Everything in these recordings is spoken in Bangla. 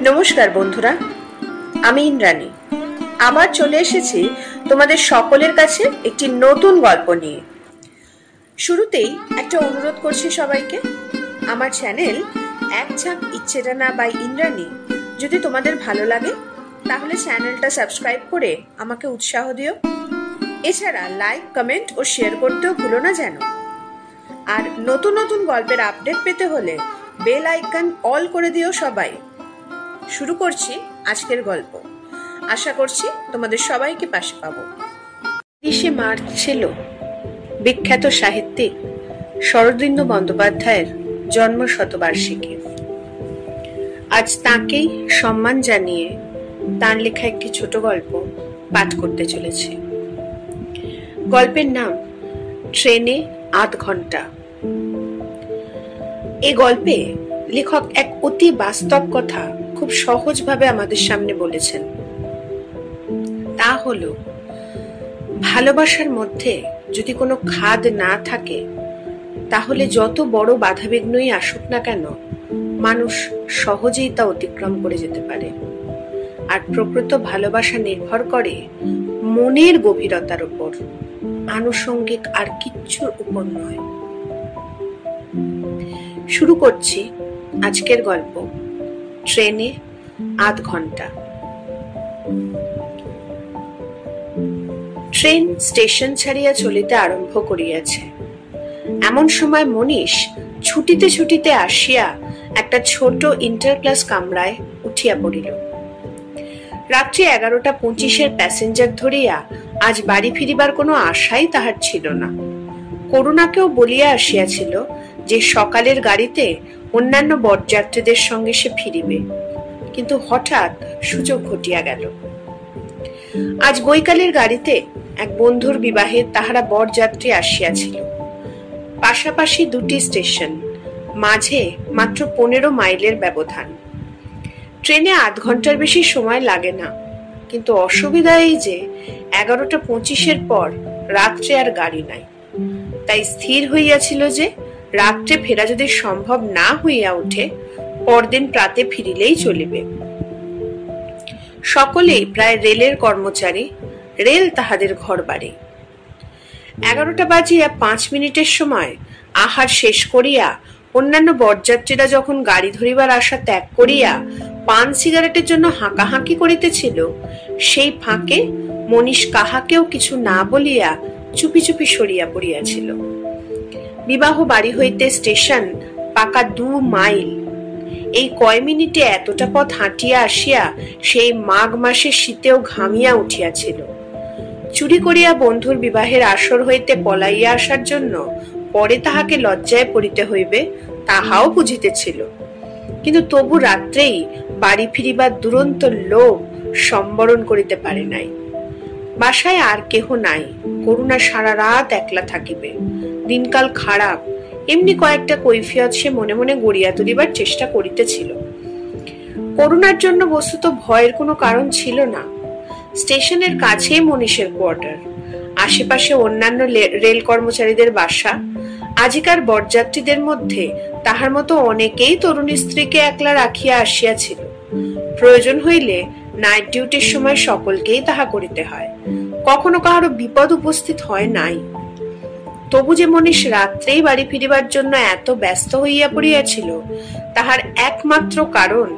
নমস্কার বন্ধুরা, আমি ইন্দ্রাণী আবার চলে এসেছি তোমাদের সকলের কাছে একটি নতুন গল্প নিয়ে। শুরুতেই একটা অনুরোধ করছি সবাইকে, আমার চ্যানেল এক ঝাঁক ইচ্ছেডানা বাই ইন্দ্রাণী যদি তোমাদের ভালো লাগে তাহলে চ্যানেলটা সাবস্ক্রাইব করে আমাকে উৎসাহ দিও। এছাড়া লাইক, কমেন্ট ও শেয়ার করতেও ভুলো না যেন। আর নতুন নতুন গল্পের আপডেট পেতে হলে বেল আইকন অল করে দিও সবাই। শুরু করছি আজকের গল্প। আশা করছি তোমাদের সবাইকে পাশে পাবো। 30শে মার্চ ছিল বিখ্যাত সাহিত্যিক শরদিন্দু বন্দ্যোপাধ্যায়ের জন্ম শতবার্ষিকী। আজ তাঁকেই সম্মান জানিয়ে তাঁর লেখা একটি ছোট গল্প পাঠ করতে চলেছি। গল্পের নাম ট্রেনে আধ ঘন্টা। এই গল্পে লেখক এক অতি বাস্তব কথা খুব সহজভাবে আমাদের সামনে বলেছেন। তা হলো, ভালোবাসার মধ্যে যদি কোনো খাদ না থাকে তাহলে যত বড় বাধাবিঘ্নই আসুক না কেন মানুষ সহজেই তা অতিক্রম করে যেতে পারে। আর প্রকৃত ভালোবাসা নির্ভর করে মনের গভীরতার উপর, আনুষঙ্গিক আর কিচ্ছুর উপর নয়। শুরু করছি আজকের গল্প ট্রেনে আধ ঘন্টা। ট্রেন স্টেশন ছাড়িয়া চলিতে আরম্ভ করিয়াছে। এমন সময় মনীষ ছুটিতে ছুটিতে আসিয়া একটা ছোট ইন্টার ক্লাস কামরায় উঠিয়া পড়িল। রাত্রি 11:25 প্যাসেঞ্জার ধরিয়া আজ বাড়ি ফিরিবার কোনো আশাই তাহার ছিল না। করুণাকেও বলিয়া আসিয়াছিল যে সকালের গাড়িতে অন্যান্য বরযাত্রীদের সঙ্গে সে ফিরিবে, কিন্তু হঠাৎ সুযোগ ঘটিয়া গেল। আজ বৈকালের গাড়িতে এক বন্ধুর বিবাহে তাহারা বরযাত্রী আসিয়াছিল। পাশাপাশি দুটি স্টেশন, মাঝে মাত্র 15 মাইলের ব্যবধান। ট্রেনে আধ ঘন্টার বেশি সময় লাগে না, কিন্তু অসুবিধা এই যে 11:25 পর রাত্রে আর গাড়ি নাই। তাই স্থির হইয়াছিল যে রাত্রে ফেরা যদি সম্ভব না হইয়া ওঠে পরদিন প্রাতে ফিরিলেই চলিবে। সকলেই প্রায় রেলের কর্মচারী, রেল তাহাদের ঘর বাড়ি। 11:05 সময় আহার শেষ করিয়া অন্যান্য বরযাত্রীরা যখন গাড়ি ধরিবার আশা ত্যাগ করিয়া পান সিগারেটের জন্য হাঁকাহাঁকি করিতেছিল, সেই ফাঁকে মনীষ কাহাকেও কিছু না বলিয়া চুপি চুপি সরিয়া পড়িয়াছিল। বিবাহ বাড়ি হইতে স্টেশন পাকা 2 মাইল। এই কয় মিনিটে এতটা পথ হাঁটিয়া আসিয়া সেই মাঘ মাসের শীতেও ঘামিয়া উঠিয়াছিল। চুরি করিয়া বন্ধুর বিবাহের আসর হইতে পলাইয়া আসার জন্য পরে তাহাকে লজ্জায় পড়িতে হইবে তাহাও বুঝিতেছিল, কিন্তু তবু রাত্রেই বাড়ি ফিরিবার দুরন্ত লোভ সম্বরণ করিতে পারে নাই। বাসায় আর কেহ নাই, করুণা সারা রাত একলা থাকিবে। দিনকাল খারাপ, এমনি কয়েকটা কৈফিয়ত সে মনে মনে গড়িয়া তুলিবার চেষ্টা করিতেছিল। করুণার জন্য বস্তুত ভয়ের কোনো কারণ ছিল না। স্টেশনের কাছেই মনীষের কোয়ার্টার, আশেপাশে অন্যান্য রেল কর্মচারীদের বাসা। আজিকার বরযাত্রীদের মধ্যে তাহার মতো অনেকেই তরুণী স্ত্রীকে একলা রাখিয়া আসিয়াছিল। প্রয়োজন হইলে নাইট ডিউটির সময় সকলকেই তাহা করিতে হয়, কখনো কাহারও বিপদ উপস্থিত হয় নাই। তবু যে মনীষ রাত্রেই বাড়ি ফিরিবার জন্য এত ব্যস্ত হইয়া পড়িয়াছিল তাহার একমাত্র কারণ,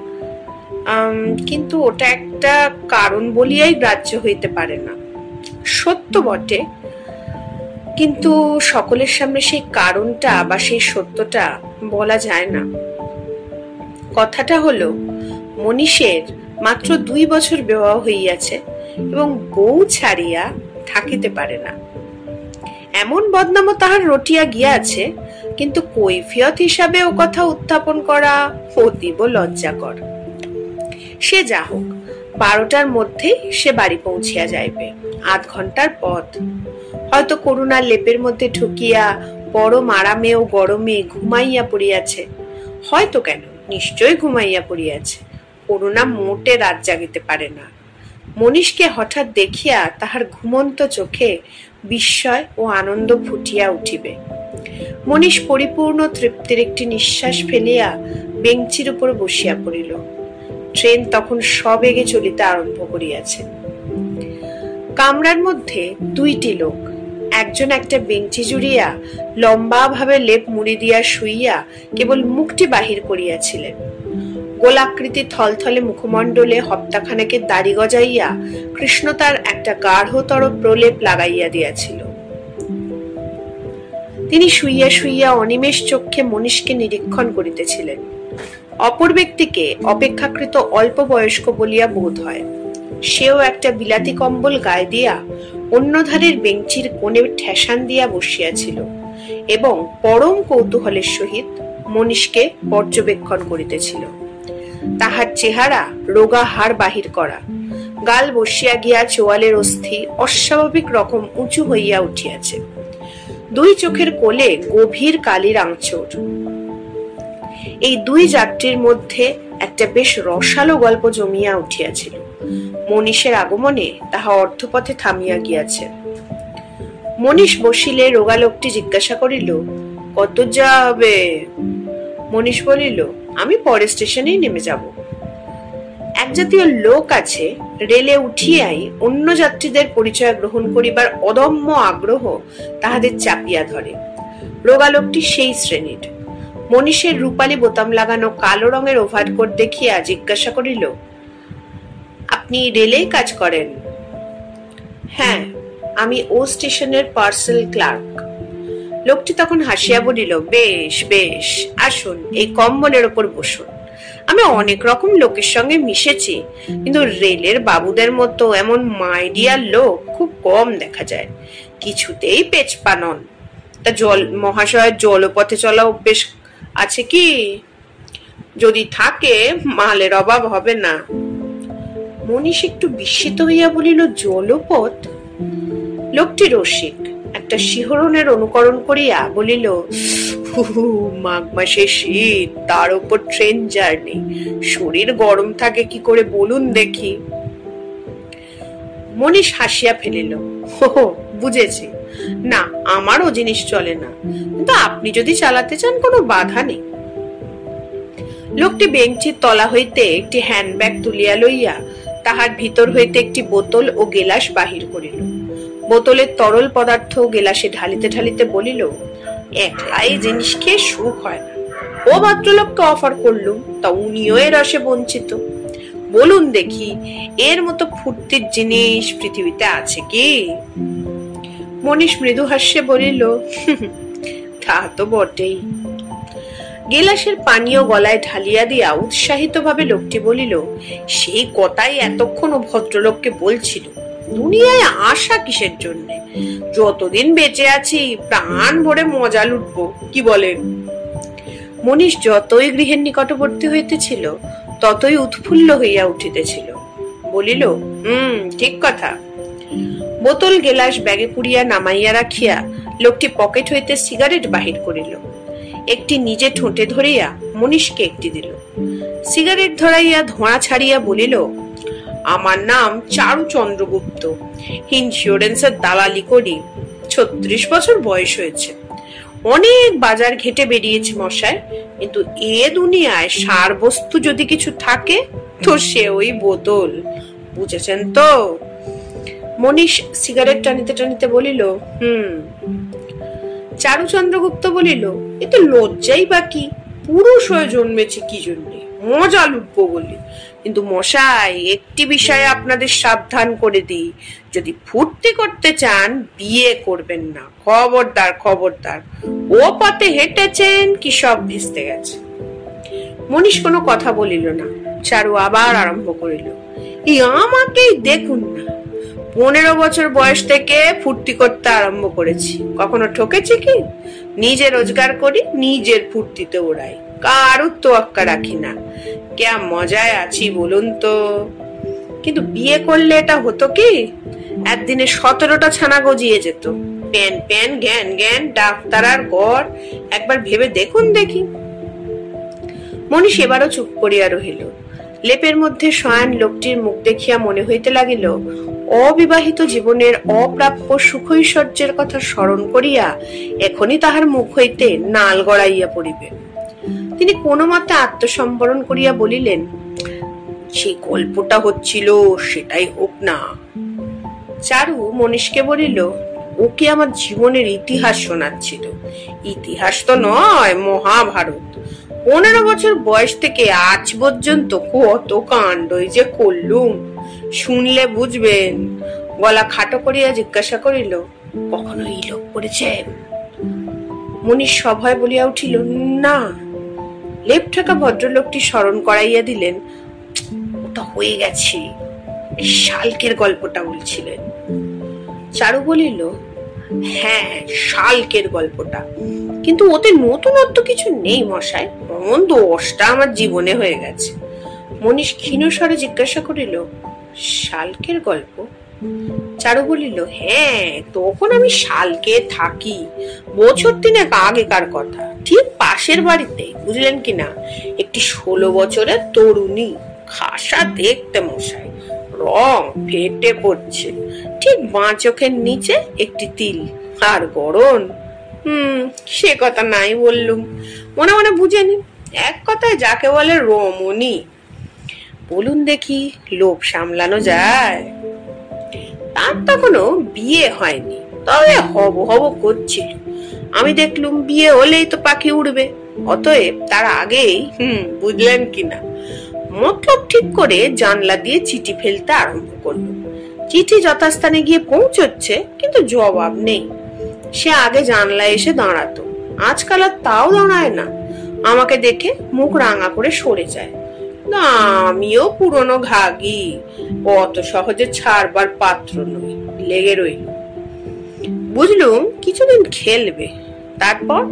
কিন্তু ওটা একটা কারণ বলিয়াই গ্রাহ্য হইতে পারে না। সত্য বটে, কিন্তু সকলের সামনে সেই কারণটা বা সেই সত্যটা বলা যায় না। কথাটা হলো, মনীষের মাত্র 2 বছর বিবাহ হইয়াছে এবং বউ ছাড়িয়া থাকিতে পারে না। এমন বদনামও তাহার রটিয়া গিয়াছে, কিন্তু কৈফিয়ত হিসাবে ও কথা উত্থাপন করা অতীব লজ্জাকর। সে যা হোক, 12টার মধ্যেই সে বাড়ি পৌঁছিয়া যাইবে। আধ ঘন্টার পথ। হয়তো করুণার লেপের মধ্যে ঢুকিয়া পরম আরামে ও গরমে ঘুমাইয়া পড়িয়াছে। হয়তো কেন, নিশ্চয় ঘুমাইয়া পড়িয়াছে। করুণা মোটে রাত জাগিতে পারে না। মনীষকে হঠাৎ দেখিয়া তাহার ঘুমন্ত চোখে বিস্ময় ও আনন্দ ফুটিয়া উঠিবে। মনীষ পরিপূর্ণ তৃপ্তির একটি নিঃশ্বাস ফেলিয়া বেঞ্চির উপর বসিয়া পড়িল। ট্রেন তখন সবেগে চলিতে আরম্ভ করিয়াছে। কামরার মধ্যে দুইটি লোক, একজন একটা বেঞ্চি জুড়িয়া লম্বা ভাবে লেপ মুড়ি দিয়া শুইয়া কেবল মুখটি বাহির করিয়াছিলেন। গোলাকৃতি থলথলে মুখমণ্ডলে হপ্তাখানেকের দাড়ি গজাইয়া কৃষ্ণ তার একটা গাঢ়তর প্রলেপ লাগাইয়া দিয়াছিল। তিনি শুইয়া শুইয়া অনিমেষ চক্ষে মনীষকে নিরীক্ষণ করিতেছিলেন। অপর ব্যক্তিকে অপেক্ষাকৃত অল্প বয়স্ক বলিয়া বোধ হয়। সেও একটা বিলাতি কম্বল গায়ে দিয়া অন্য ধারের বেঞ্চির কোণে ঠেসান দিয়া বসিয়াছিল এবং পরম কৌতূহলের সহিত মনীষকে পর্যবেক্ষণ করিতেছিল। তাহার চেহারা রোগা হাড় বাহির করা, গাল বসিয়া গিয়া চোয়ালের অস্থি অস্বাভাবিক রকম উঁচু হইয়া উঠিয়াছে। দুই চোখের কোলে গভীর কালির আঁচড়। এই দুই যাত্রীর মধ্যে একটা বেশ রসালো গল্প জমিয়া উঠিয়াছিল। মনীষের আগমনে তাহা অর্ধপথে থামিয়া গিয়াছে। মনীষ বসিলে রোগা লোকটি জিজ্ঞাসা করিল, কত যাবে? মনীষ বলিল, আমি পরের স্টেশনেই নেমে যাব। এক জাতীয় লোক আছে, রেলে উঠিয়াই অন্য যাত্রীদের পরিচয় গ্রহণ করিবার অদম্য আগ্রহ তাহাদের চাপিয়া ধরে। রোগা লোকটি সেই শ্রেণীর। মনীষের রূপালী বোতাম লাগানো কালো রঙের ওভারকোট দেখিয়া জিজ্ঞাসা করিল, আপনি রেলেই কাজ করেন? হ্যাঁ, আমি ও স্টেশনের পার্সেল ক্লার্ক। লোকটি তখন হাসিয়া বলিল, বেশ বেশ, আসুন, এই কম্বলের ওপর বসুন। আমি অনেক রকম লোকের সঙ্গে মিশেছি, কিন্তু রেলের বাবুদের মতো এমন মাইডিয়ার লোক খুব কম দেখা যায়। কিছুতেই পেছপা নন। তা মহাশয়ের জলপথে চলা অভ্যেস আছে কি? যদি থাকে মালের অভাব হবে না। মনীষ একটু বিস্মিত হইয়া বলিল, জলপথ? লোকটি রসিক, একটা শিহরণের অনুকরণ করিয়া বলিল, মাঘ মাসে শীত, তার উপর ট্রেন জার্নি, শরীর গরম থাকে কি করে বলুন দেখি। মনীষ হাসিয়া ফেলিল, বুঝেছি, না আমারও জিনিস চলে না, কিন্তু আপনি যদি চালাতে চান কোনো বাধা নেই। লোকটি বেঞ্চির তলা হইতে একটি হ্যান্ডব্যাগ তুলিয়া লইয়া তাহার ভিতর হইতে একটি বোতল ও গেলাস বাহির করিল। বোতলের তরল পদার্থ গেলাসে ঢালিতে ঢালিতে বলিল, একলা এই জিনিস খেয়ে সুখ হয় না। ও ভদ্রলোককে অফার করলুম, তা উনিও এর রসে বঞ্চিত। বলুন দেখি, এর মতো ফুর্তির জিনিস পৃথিবীতে আছে কি? মনীষ মৃদু হাস্যে বলিল, তা তো বটেই। গেলাসের পানীয় গলায় ঢালিয়া দিয়া উৎসাহিত ভাবে লোকটি বলিল, সেই কথাই এতক্ষণ ও ভদ্রলোককে বলছিল। দুনিয়ায় আশা কিসের জন্য? যতদিন বেঁচে আছি প্রাণ ভরে মজা লুটবো, কি বলেন? মনীষ যতই গৃহের নিকটবর্তী হইতেছিল ততই উৎফুল্ল হইয়া উঠিতেছিল। বলিল, ঠিক কথা। বোতল গেলাস ব্যাগে পুড়িয়া নামাইয়া রাখিয়া লোকটি পকেট হইতে সিগারেট বাহির করিল। একটি নিজে ঠোঁটে ধরিয়া মনীষকে একটি দিল। সিগারেট ধরাইয়া ধোঁয়া ছাড়িয়া বলিল, আমার নাম চারু চন্দ্রগুপ্ত, ইন্স্যুরেন্সের দালালি করি। 36 বছর বয়স হয়েছে। অনেক বাজার ঘেটে বেরিয়েছে মশাই, কিন্তু এ দুনিয়ায় সার বস্তু যদি কিছু থাকে তো সে ওই বোতল, বুঝেছেন তো? মনীষ সিগারেট টানিতে টানিতে বলিল, চারু চন্দ্রগুপ্ত বলিল, এ তো লজ্জাই বাকি, পুরুষ হয়ে জন্মেছে কি জন্যে? মজা লুটবো বলি। কিন্তু মশাই, একটি বিষয়ে আপনাদের সাবধান করে দিই, যদি ফুর্তি করতে চান বিয়ে করবেন না, খবরদার খবরদার। ও পথে হেঁটেছেন কি সব ভেস্তে গেছে। মনীষ কোনো কথা বলিল না। চারু আবার আরম্ভ করিল, এই আমাকেই দেখুন না, 15 বছর বয়স থেকে ফুর্তি করতে আরম্ভ করেছি। কখনো ঠকেছি কি? নিজে রোজগার করি, নিজের ফুর্তিতে ওড়াই, কারুর তোয়াক্কা রাখি না। কে মজায় আছি বলুন তো? কিন্তু বিয়ে করলে এটা হতো কি, একদিনে 17টা ছানা গজিয়ে যেত। প্যান প্যান জ্ঞান জ্ঞান, ডাক্তার আর গড়, একবার ভেবে দেখুন দেখি। মনীষ এবারও চুপ করিয়া রহিল। লেপের মধ্যে শয়ান লোকটির মুখ দেখিয়া মনে হইতে লাগিল, অবিবাহিত জীবনের অপ্রাপ্য সুখৈশ্বর্যের কথা স্মরণ করিয়া এখনই তাহার মুখ হইতে নাল গড়াইয়া পড়িবে। তিনি কোনো মতে আত্মসম্বরণ করিয়া বলিলেন, সেই গল্পটা হচ্ছিল সেটাই হোক না। চারু মনীষকে বলিল, ওকে আমার জীবনের ইতিহাস শোনাচ্ছিল। ইতিহাস তো নয়, মহাভারত। 15 বছর বয়স থেকে আজ পর্যন্ত কত কাণ্ডই যে করলুম, শুনলে বুঝবেন। গলা খাটো করিয়া জিজ্ঞাসা করিল, কখনো এই লোক পড়েছেন? মনীষ সভয় বলিয়া উঠিল, না। লেপ ঠেকা ভদ্রলোকটি স্মরণ করাইয়া দিলেন, ওটা হয়ে গেছে, শালকের গল্পটা বলছিলেন। চারু বলিল, হ্যাঁ, শালকের গল্পটা, কিন্তু ওতে নতুনত্ব কিছু নেই মশাই। এমন দোষটা আমার জীবনে হয়ে গেছে। মনীষ ক্ষীণ স্বরে জিজ্ঞাসা করিল, শালকের গল্প? চারু বলিল, হ্যাঁ, তখন আমি শালকে থাকি, বছর 3 আগেকার কথা, ঠিক পাশের বাড়িতে, বুঝলেন কিনা। একটি 16 বছরের তরুণী, খাসা দেখতে মশাই, রং ফেটে পড়ছে, ঠিক বাঁ চোখের নিচে একটি তিল, আর গড়ন। সে কথা নাই বললুম, মনে মনে বুঝে নি, এক কথায় যাকে বলে রমণী। বলুন দেখি, লোভ সামলানো যায়? তার তখনও বিয়ে হয়নি, তবে হব হব করছিল। আমি দেখলুম বিয়ে হলেই তো পাখি উড়বে, অতএব তার আগেই বুঝলেন কিনা, মতলব ঠিক করে জানলা দিয়ে চিঠি ফেলতে আরম্ভ করলো। চিঠি যথাস্থানে গিয়ে পৌঁছচ্ছে, কিন্তু জবাব নেই। সে আগে জানলায় এসে দাঁড়াতো, আজকাল আর তাও দাঁড়ায় না। আমাকে দেখে মুখ রাঙা করে সরে যায়। না, আমিও পুরনো ঘাগি, অত সহজে ছাড়বার পাত্র নই, লেগে রইল। বুঝলুম কিছুদিন খেলবে। তারপর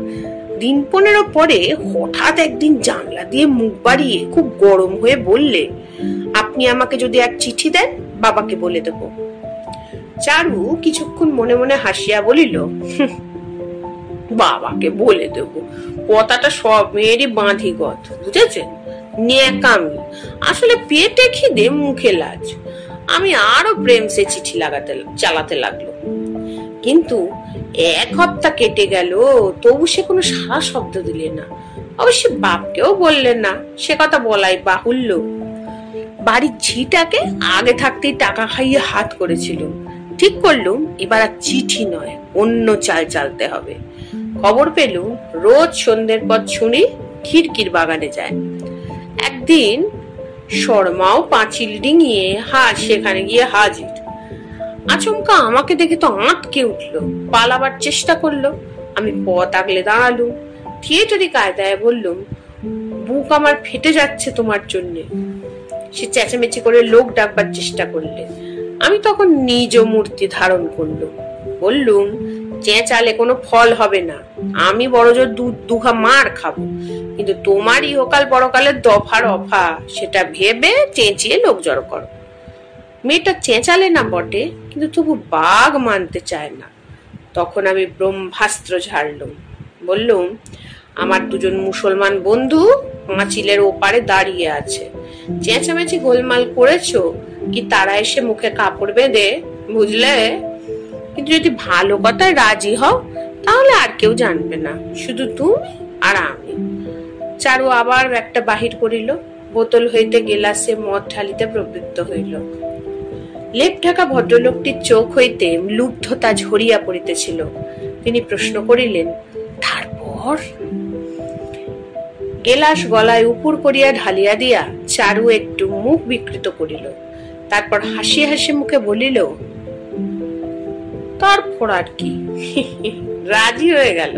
দিন 15 পরে হঠাৎ একদিন জানলা দিয়ে মুখ বাড়িয়ে খুব গরম হয়ে বললে, আপনি আমাকে যদি এক চিঠি দেন, বাবাকে বলে দেব। চারু কিছুক্ষণ মনে মনে হাসিয়া বলিল, বাবাকে বলে দেব, কথাটা সব মেয়েরই বাঁধিগত, বুঝেছেন? ন্যাকামি, আসলে পেটে খিদে মুখে লাজ। আমি আরো প্রেম সে চিঠি চালাতে লাগলো, কিন্তু 1 হপ্তাহ কেটে গেল, তবু সে কোনো সারা শব্দ দিলে না। অবশ্য বাপকেও বললেন না, সে কথা বলাই বাহুল্য। বাড়ির ঝিটাকে আগে থাকতেই টাকা খাইয়ে হাত করেছিল। ঠিক করলুম এবার আর চিঠি নয়, অন্য চাল চালতে হবে। খবর পেলুম রোজ সন্ধ্যের পর শুনি খিড়কির বাগানে যায়। একদিন শর্মাও পাঁচিল ডিঙিয়ে সেখানে গিয়ে হাজির। আচমকা আমাকে দেখে তো আঁতকে উঠলো, পালাবার চেষ্টা করলো। আমি পথ আগলে দাঁড়ালুম, থিয়েটারি কায়দায় বললুম, বুক আমার ফেটে যাচ্ছে তোমার জন্যে। সে চেঁচামেচি করে লোক ডাকবার চেষ্টা করলে। আমি তখন নিজ মূর্তি ধারণ করলুম, বললুম, চেঁচালে কোনো ফল হবে না, আমি বড়জোর দুঘা মার খাবো, কিন্তু তোমার ইহকাল পরকালের দফার অফা, সেটা ভেবে চেঁচিয়ে লোক জড়ো করো। মেয়েটা চেঁচালে না বটে, কিন্তু তবু বাঘ মানতে চায় না। তখন আমি ব্রহ্মাস্ত্র ঝাড়লুম, বললুম, আমার 2জন মুসলমান বন্ধু পাঁচিলের ওপারে দাঁড়িয়ে আছে, চেঁচামেচি গোলমাল করেছো কি তারা এসে মুখে কাপড় বেঁধে, বুঝলে? কিন্তু যদি ভালো কথায় রাজি হও, তাহলে আর কেউ জানবে না, শুধু তুমি আর আমি। চারু আবার একটা বাহির করিল, বোতল হইতে গেলাসে মদ ঢালিতে প্রবৃত্ত হইল। লেপ ঢাকা ভদ্রলোকটির চোখ হইতে লুব্ধতা ঝরিয়া পড়িতেছিল। তিনি প্রশ্ন করিলেন, তারপর? গেলাস গলায় উপর করিয়া ঢালিয়া দিয়া চারু একটু মুখ বিকৃত করিল। তারপর হাসি হাসি মুখে বলিল, তারপর আর কি, রাজি হয়ে গেল।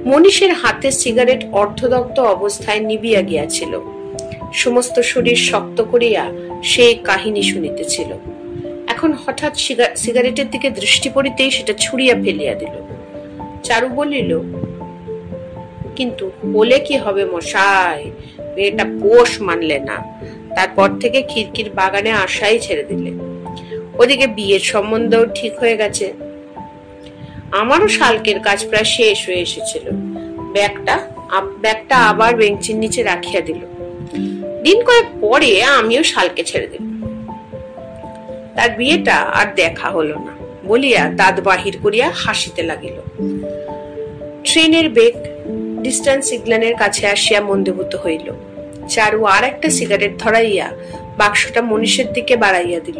মনীষের হাতে সিগারেট অর্ধদগ্ধ অবস্থায় নিবিয়া গিয়াছিল। সমস্ত শরীর শক্ত করিয়া সে কাহিনী শুনিতেছিল। এখন হঠাৎ সিগারেটের দিকে দৃষ্টি পড়িতেই সেটা ছুড়িয়া ফেলিয়া দিল। চারু বলিল, কিন্তু বলে কি হবে মশাই, মেয়েটা পোষ মানলে না, তারপর থেকে খিড়কির বাগানে আসাই ছেড়ে দিলে। ওদিকে বিয়ের সম্বন্ধও ঠিক হয়ে গেছে। আমারও শালকের কাজ প্রায় শেষ হয়ে এসেছিল। ব্যাগটা আবার বেঞ্চির নিচে রাখিয়া দিল। দিন কয়েক পরে আমিও শালকে ছেড়ে দিলাম। তার বিয়েটা আর দেখা হলো না বলিয়া দাঁত বাহির করিয়া হাসিতে লাগিল। ট্রেনের বেগ ডিস্টেন্স সিগন্যালের কাছে আসিয়া মন্দীভূত হইল। চারু আর একটা সিগারেট ধরাইয়া বাক্সটা মনীষের দিকে বাড়াইয়া দিল,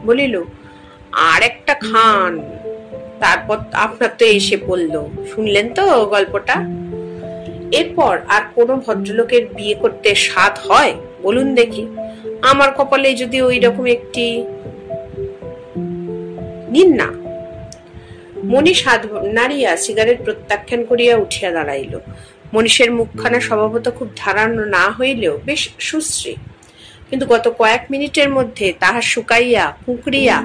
বলিল, আর একটা খান, তারপর আপনার তো এসে বলল। শুনলেন তো গল্পটা? এরপর আর কোন ভদ্রলোকের বিয়ে করতে স্বাদ হয় বলুন দেখি? আমার কপালে যদি ওই রকম একটি নিন না। মনীষ হাত নাড়িয়া সিগারেট প্রত্যাখ্যান করিয়া উঠিয়া দাঁড়াইল। মনীষের মুখখানা স্বভাবত খুব ধারানো না হইলেও বেশ সুশ্রী, কিন্তু গত কয়েক মিনিটের মধ্যে তাহা শুকাইয়া কুঁকড়িয়া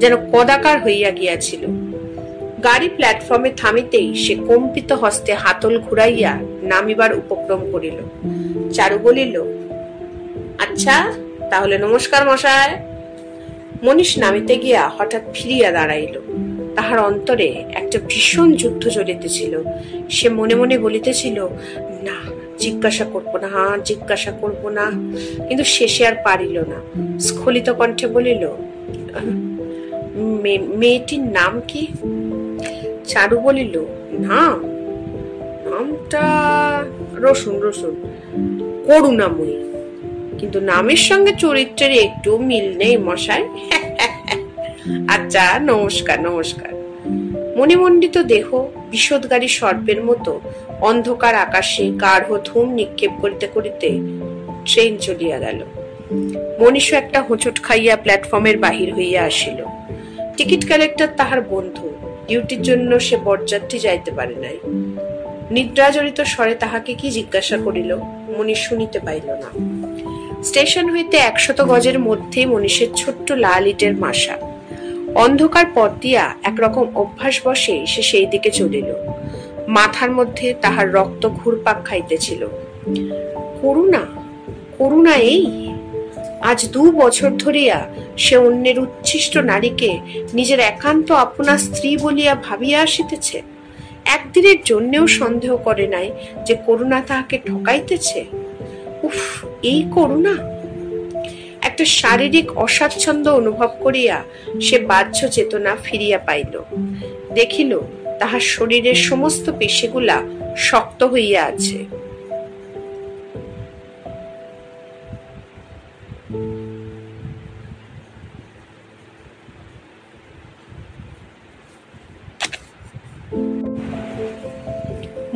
যেন কদাকার হইয়া গিয়াছিল। গাড়ি প্ল্যাটফর্মে থামিতেই সে কম্পিত হস্তে হাতল ঘুরাইয়া নামিবার উপক্রম করিল। চারু বলিল, আচ্ছা তাহলে নমস্কার মশাই। মনীষ নামিতে গিয়া হঠাৎ ফিরিয়া দাঁড়াইল। তাহার অন্তরে একটা ভীষণ যুদ্ধ চলিতেছিল। সে মনে মনে বলিতেছিল, না, জিজ্ঞাসা করবো না, জিজ্ঞাসা করবো না, কিন্তু শেষে আর পারিল না। স্খলিত কণ্ঠে বলিল, মেয়েটির নাম কি? চারু বলিল, নামটা রসুন রসুন, করুণাময়ী, কিন্তু নামের সঙ্গে চরিত্রের একটু মিল নেই মশাই। আচ্ছা, নমস্কার নমস্কার। মণিমণ্ডিত দেহ বিষদগারী সর্পের মতো অন্ধকার আকাশে গাঢ় ধূম নিক্ষেপ করিতে করিতে ট্রেন চলিয়া গেল। মনীষ একটা হোঁচট খাইয়া প্ল্যাটফর্মের বাহির হইয়া আসিল। টিকিট কালেক্টর তাহার বন্ধু, ডিউটির জন্য সে বরযাত্রী যাইতে পারে নাই। নিদ্রাজড়িত স্বরে তাহাকে কি জিজ্ঞাসা করিল মনীষ শুনিতে পাইল না। স্টেশন হইতে 100 গজের মধ্যেই মনীষের ছোট্ট লাল ইটের মাসা। অন্ধকার পথ দিয়া একরকম অভ্যাস বসে সে সেই দিকে চলিল। মাথার মধ্যে তাহার রক্ত ঘুরপাক খাইতেছিল। করুণা, করুণা এই আজ 2 বছর ধরিয়া সে অন্যের উচ্ছিষ্ট নারীকে নিজের একান্ত আপনা স্ত্রী বলিয়া ভাবিয়া আসিতেছে। একদিনের জন্যেও সন্দেহ করে নাই যে করুণা তাহাকে ঠকাইতেছে। উফ, এই করুণা! একটা শারীরিক অস্বাচ্ছন্দ্য অনুভব করিয়া সে বাহ্য চেতনা ফিরিয়া পাইল। দেখিল তাহার শরীরের সমস্ত পেশিগুলা শক্ত হইয়া আছে।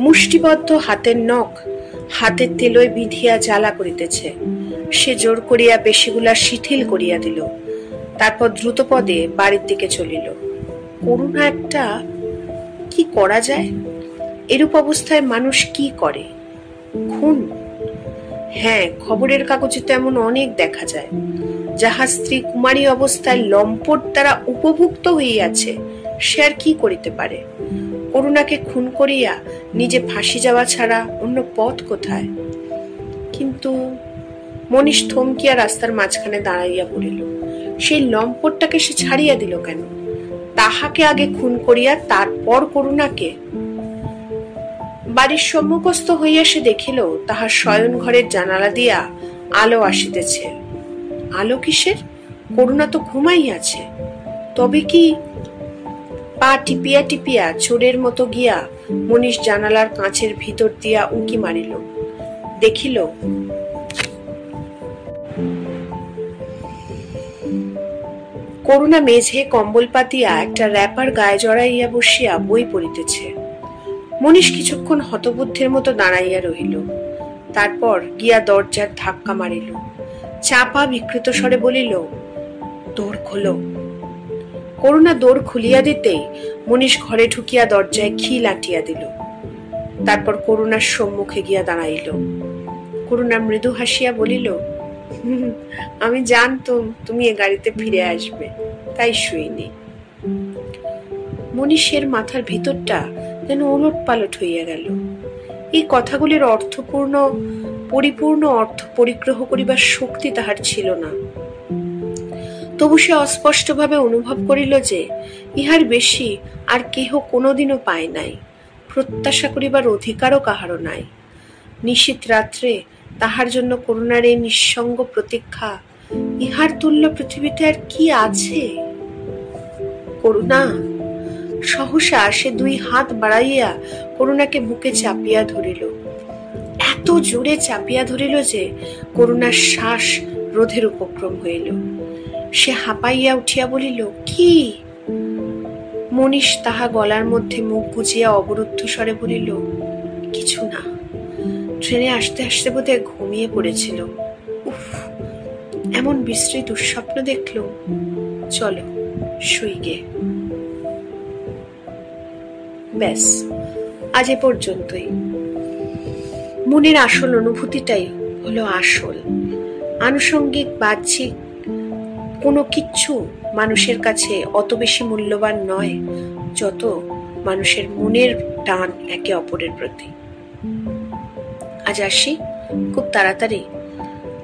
মুষ্টিবদ্ধ হাতের নখ হাতের তেলোয় বিধিয়া জ্বালা করিতেছে। সে জোর করিয়া পেশিগুলা শিথিল করিয়া দিল। তারপর দ্রুত পদে বাড়ির দিকে চলিল। করুণা একটা, কি করা যায়? এরূপ অবস্থায় মানুষ কি করে? খুন? হ্যাঁ, খবরের কাগজে তো এমন অনেক দেখা যায়। যাহার স্ত্রী কুমারী অবস্থায় লম্পট দ্বারা উপভুক্ত হইয়াছে, সে আর কি করিতে পারে? করুণাকে খুন করিয়া নিজে ফাঁসি যাওয়া ছাড়া অন্য পথ কোথায়? কিন্তু মনীষ থমকিয়া রাস্তার মাঝখানে দাঁড়াইয়া পড়িল। সেই লম্পটটাকে সে ছাড়িয়া দিল কেন? তাহাকে আগে খুন করিয়া তারপর করুণাকে। বাড়ির সম্মুখস্থ হইয়া সে দেখিল তাহার শয়ন ঘরের জানালা দিয়া আলো আসিতেছে। আলো কিসের? করুণা তো ঘুমাইয়াছে। তবে কি? পা টিপিয়া টিপিয়া চোরের মতো গিয়া মনীষ জানালার কাঁচের ভিতর দিয়া উঁকি মারিল। দেখিল করুণা মেঝে কম্বল পাতিয়া একটা র্যাপার গায়ে জড়াইয়া বসিয়া বই পড়িতেছে। মনীষ কিছুক্ষণ হতবুদ্ধির মতো দাঁড়াইয়া রহিল। তারপর গিয়া দরজার ধাক্কা মারিল। চাপা বিকৃত স্বরে বলিল, দোর খোলো। করুণা দোর খুলিয়া দিতেই মনীষ ঘরে ঢুকিয়া দরজায় খিল আঁটিয়া দিল। তারপর করুণার সম্মুখে গিয়া দাঁড়াইল। করুণা মৃদু হাসিয়া বলিল, আমি জানতুম তুমি এ গাড়িতে ফিরে আসবে, তাই শুইনি। মনীষের মাথার ভিতরটা যেন ওলট পালট হইয়া গেল। এই কথাগুলির পরিপূর্ণ অর্থ পরিগ্রহ করিবার শক্তি তাহার ছিল না। তবু সে অস্পষ্টভাবে অনুভব করিল যে ইহার বেশি আর কেহ কোনোদিনও পায় নাই, প্রত্যাশা করিবার অধিকারও কাহারও নাই। নিশীথ রাত্রে তাহার জন্য করুণার এই নিঃসঙ্গ প্রতীক্ষা, ইহার তুল্য পৃথিবীতে আর কি আছে? করুণা, সহসা সে 2 হাত বাড়াইয়া করুণাকে বুকে চাপিয়া ধরিল। এত জোরে চাপিয়া ধরিল যে করুণার শ্বাস রোধের উপক্রম হইল। সে হাঁপাইয়া উঠিয়া বলিল, কি? মনীষ তাহা গলার মধ্যে মুখ গুজিয়া অবরুদ্ধ স্বরে বলিল, কিছু না, ট্রেনে আসতে আসতে বোধহয় ঘুমিয়ে পড়েছিল। উফ, এমন বিশ্রী দুঃস্বপ্ন দেখল। চলো শুই গে। ব্যাস, আজ এ পর্যন্তই। মনের আসল অনুভূতিটাই হলো আসল। আনুষঙ্গিক বাহ্যিক কোনো কিচ্ছু মানুষের কাছে অত বেশি মূল্যবান নয় যত মানুষের মনের টান একে অপরের প্রতি। আজ আসি, খুব তাড়াতাড়ি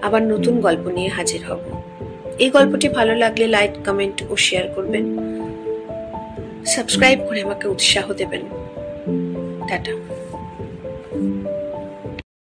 আবার নতুন গল্প নিয়ে হাজির হব। এই গল্পটি ভালো লাগলে লাইক, কমেন্ট ও শেয়ার করবেন। সাবস্ক্রাইব করে আমাকে উৎসাহ দেবেন। টাটা।